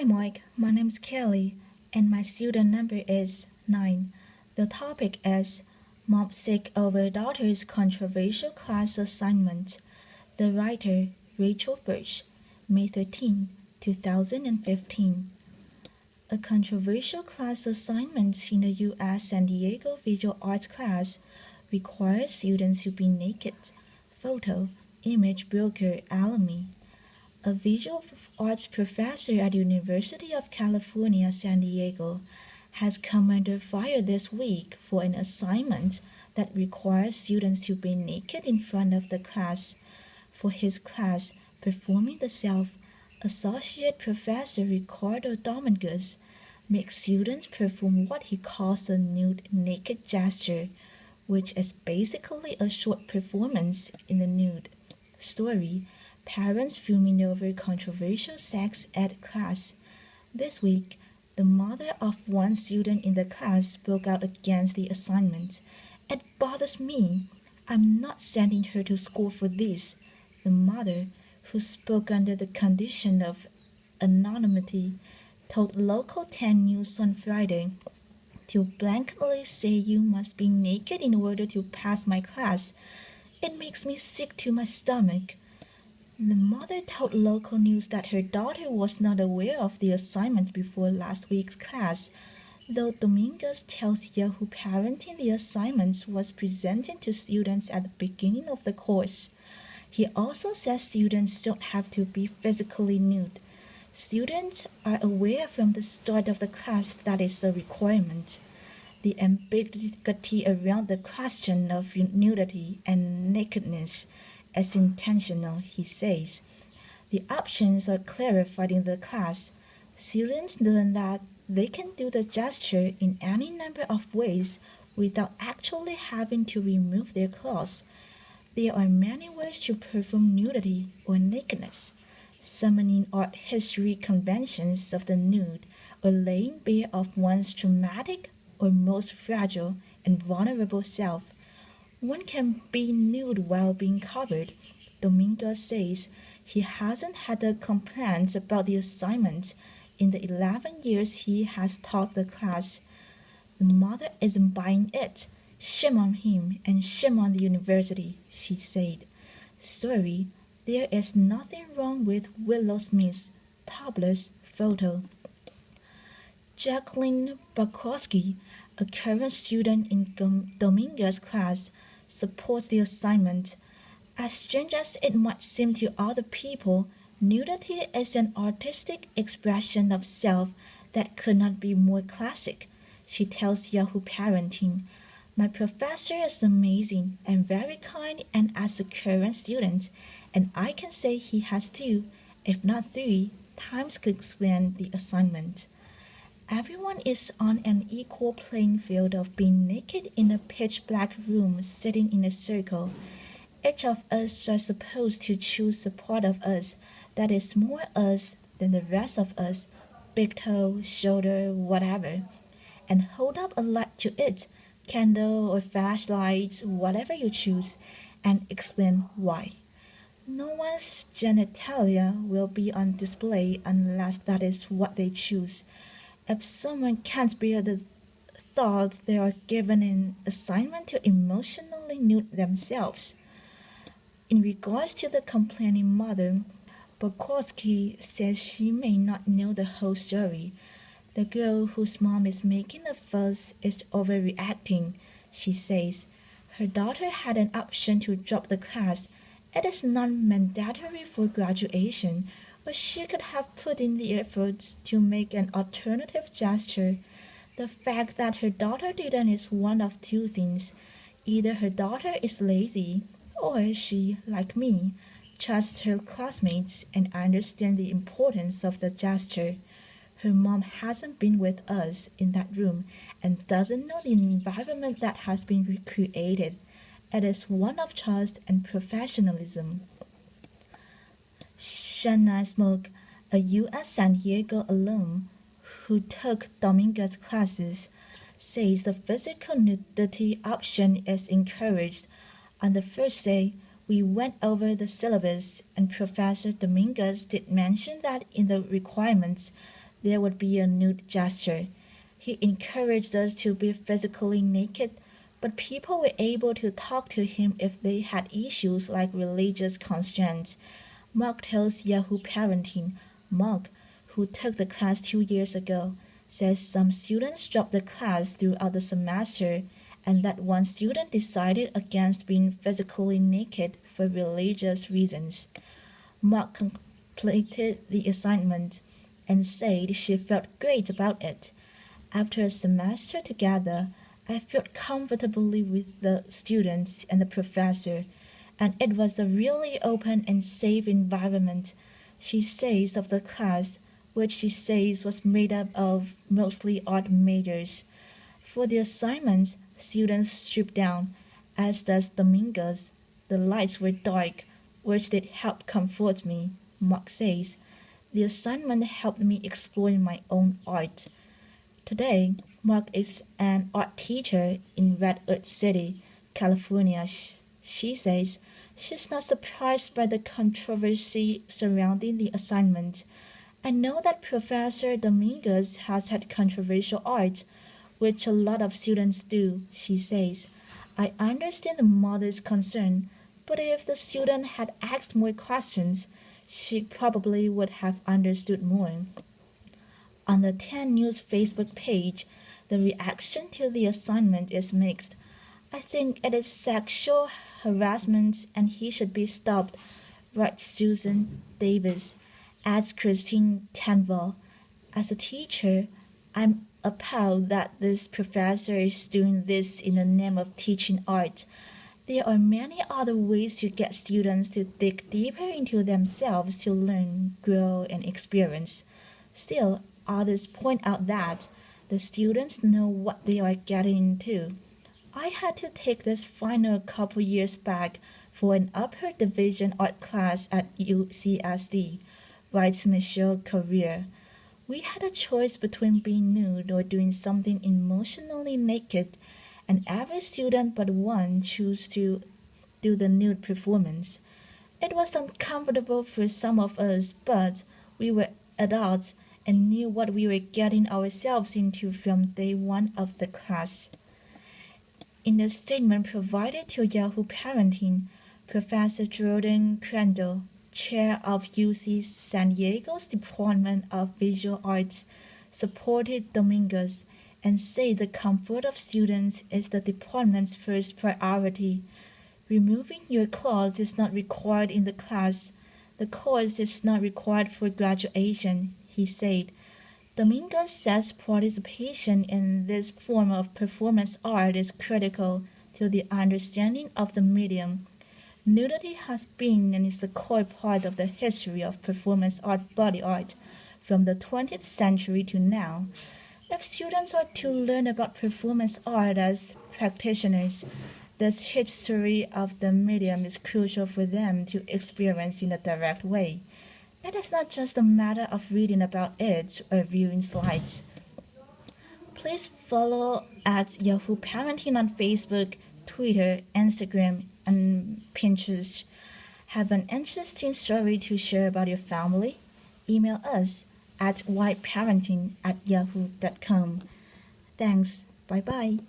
Hi Mike, my name is Kelly and my student number is 9. The topic is Mom Sick Over Daughter's Controversial Class Assignment. The writer Rachel Birch, May 13, 2015. A controversial class assignment in the U.S. San Diego Visual Arts class requires students to be naked. Photo, Image Broker Alamy. A visual arts professor at the University of California, San Diego, has come under fire this week for an assignment that requires students to be naked in front of the class. For his class, Performing the Self, Associate Professor Ricardo Dominguez makes students perform what he calls a nude naked gesture, which is basically a short performance in the nude story. Parents fuming over controversial sex ed class. This week, the mother of one student in the class spoke out against the assignment. It bothers me. I'm not sending her to school for this. The mother, who spoke under the condition of anonymity, told Local 10 News on Friday to blankly say you must be naked in order to pass my class. It makes me sick to my stomach. The mother told local news that her daughter was not aware of the assignment before last week's class, though Dominguez tells Yahoo Parenting the assignment was presented to students at the beginning of the course. He also says students don't have to be physically nude. Students are aware from the start of the class that is a requirement. The ambiguity around the question of nudity and nakedness is intentional, he says. The options are clarified in the class. Students learn that they can do the gesture in any number of ways without actually having to remove their clothes. There are many ways to perform nudity or nakedness: summoning art history conventions of the nude, or laying bare of one's traumatic or most fragile and vulnerable self. One can be nude while being covered. Dominguez says he hasn't had a complaint about the assignment in the 11 years he has taught the class. The mother isn't buying it. Shame on him and shame on the university, she said. Sorry, there is nothing wrong with Willow Smith's topless photo. Jacqueline Bakowski, a current student in Dominguez's class, supports the assignment. As strange as it might seem to other people, nudity is an artistic expression of self that could not be more classic, she tells Yahoo Parenting. My professor is amazing and very kind, and as a current student, and I can say he has 2, if not 3, times to explain the assignment. Everyone is on an equal playing field of being naked in a pitch black room sitting in a circle. Each of us are supposed to choose a part of us that is more us than the rest of us, big toe, shoulder, whatever, and hold up a light to it, candle or flashlight, whatever you choose, and explain why. No one's genitalia will be on display unless that is what they choose. If someone can't bear the thought, they are given an assignment to emotionally nude themselves. In regards to the complaining mother, Bukowski says she may not know the whole story. The girl whose mom is making a fuss is overreacting, she says. Her daughter had an option to drop the class. It is not mandatory for graduation, or she could have put in the effort to make an alternative gesture. The fact that her daughter didn't is one of 2 things. Either her daughter is lazy, or she, like me, trusts her classmates and understands the importance of the gesture. Her mom hasn't been with us in that room and doesn't know the environment that has been recreated. It is one of trust and professionalism. Shanna Smoke, a U.S. San Diego alum who took Dominguez classes, says the physical nudity option is encouraged. On the first day, we went over the syllabus, and Professor Dominguez did mention that in the requirements, there would be a nude gesture. He encouraged us to be physically naked, but people were able to talk to him if they had issues like religious constraints. Mark tells Yahoo Parenting. Mark, who took the class 2 years ago, says some students dropped the class throughout the semester and that one student decided against being physically naked for religious reasons. Mark completed the assignment and said she felt great about it. After a semester together, I felt comfortably with the students and the professor, and it was a really open and safe environment, she says of the class, which she says was made up of mostly art majors. For the assignments, students stripped down, as does Dominguez. The lights were dark, which did help comfort me, Mark says. The assignment helped me explore my own art. Today, Mark is an art teacher in Redwood City, California. She says she's not surprised by the controversy surrounding the assignment. I know that Professor Dominguez has had controversial art, which a lot of students do, she says. I understand the mother's concern, but if the student had asked more questions, she probably would have understood more. On the 10 News Facebook page, the reaction to the assignment is mixed. I think it is sexual harassment and he should be stopped, writes Susan Davis, adds Christine Canval. As a teacher, I'm appalled that this professor is doing this in the name of teaching art. There are many other ways to get students to dig deeper into themselves to learn, grow, and experience. Still, others point out that the students know what they are getting into. I had to take this final a couple years back for an upper division art class at UCSD, writes Michelle Carrier. We had a choice between being nude or doing something emotionally naked, and every student but one chose to do the nude performance. It was uncomfortable for some of us, but we were adults and knew what we were getting ourselves into from day one of the class. In the statement provided to Yahoo Parenting, Professor Jordan Crandall, chair of UC San Diego's Department of Visual Arts, supported Dominguez and said the comfort of students is the department's first priority. Removing your clothes is not required in the class. The course is not required for graduation, he said. Dominguez says participation in this form of performance art is critical to the understanding of the medium. Nudity has been and is a core part of the history of performance art, body art, from the 20th century to now. If students are to learn about performance art as practitioners, this history of the medium is crucial for them to experience in a direct way. It is not just a matter of reading about it or viewing slides. Please follow at Yahoo Parenting on Facebook, Twitter, Instagram, and Pinterest. Have an interesting story to share about your family? Email us at whiteparenting@yahoo.com. Thanks. Bye bye.